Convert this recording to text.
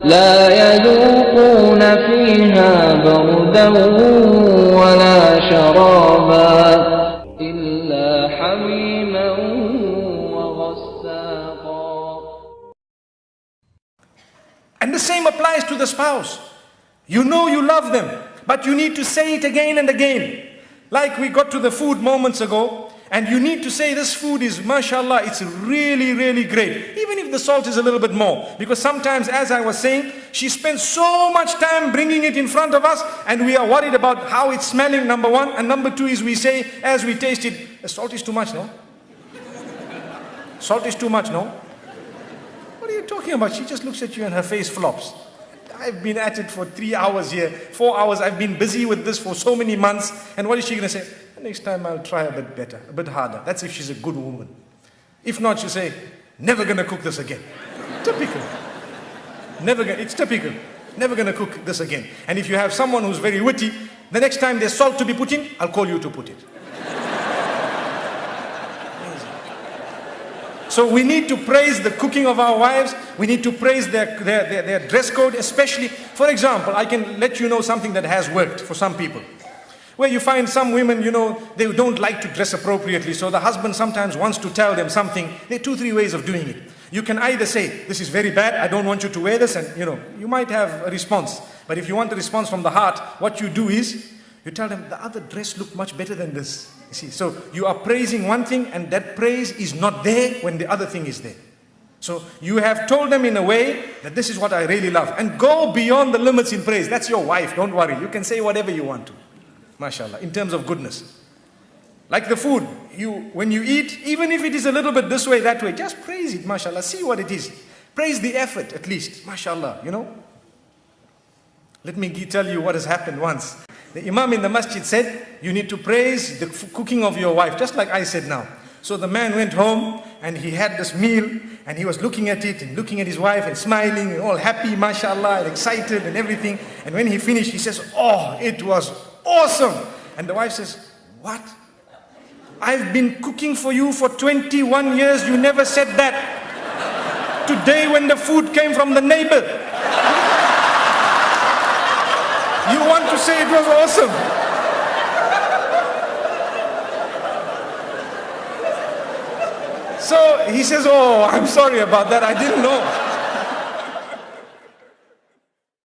لا يذوقون فيها بردا ولا شرابا إلا حميما وغساقا. And the same applies to the spouse. You know you love them, but you need to say it again and again. Like we got to the food moments ago, and you need to say this food is, mashallah, it's really, really great. Even if the salt is a little bit more. Because sometimes, as I was saying, she spends so much time bringing it in front of us, and we are worried about how it's smelling, number one. And number two is we say, as we taste it, the salt is too much, no? Salt is too much, no? What are you talking about? She just looks at you and her face flops. I've been at it for 3 hours here, 4 hours. I've been busy with this for so many months. And what is she going to say? Next time I'll try a bit better, a bit harder. That's if she's a good woman. If not, she'll say, never going to cook this again. Typical. It's typical. Never going to cook this again. And if you have someone who's very witty, the next time there's salt to be put in, I'll call you to put it. So we need to praise the cooking of our wives. We need to praise their dress code, especially. For example, I can let you know something that has worked for some people. Where you find some women, they don't like to dress appropriately. So the husband sometimes wants to tell them something. There are 2-3 ways of doing it. You can either say, this is very bad, I don't want you to wear this. And you might have a response. But if you want a response from the heart, what you do is, you tell them, the other dress looked much better than this. You see, so you are praising one thing, and that praise is not there when the other thing is there. So you have told them in a way that this is what I really love. And go beyond the limits in praise. That's your wife, don't worry. You can say whatever you want to. MashaAllah, in terms of goodness. Like the food, when you eat, even if it is a little bit this way, that way, just praise it, MashaAllah. See what it is. Praise the effort at least, MashaAllah, Let me tell you what has happened once. The Imam in the masjid said, you need to praise the cooking of your wife, just like I said now. So the man went home and he had this meal and he was looking at it and looking at his wife and smiling and all happy, mashallah, and excited and everything. And when he finished, he says, oh, it was awesome. And the wife says, what? I've been cooking for you for 21 years. You never said that. Today when the food came from the neighbor, you want to say it was awesome. So he says, oh, I'm sorry about that. I didn't know.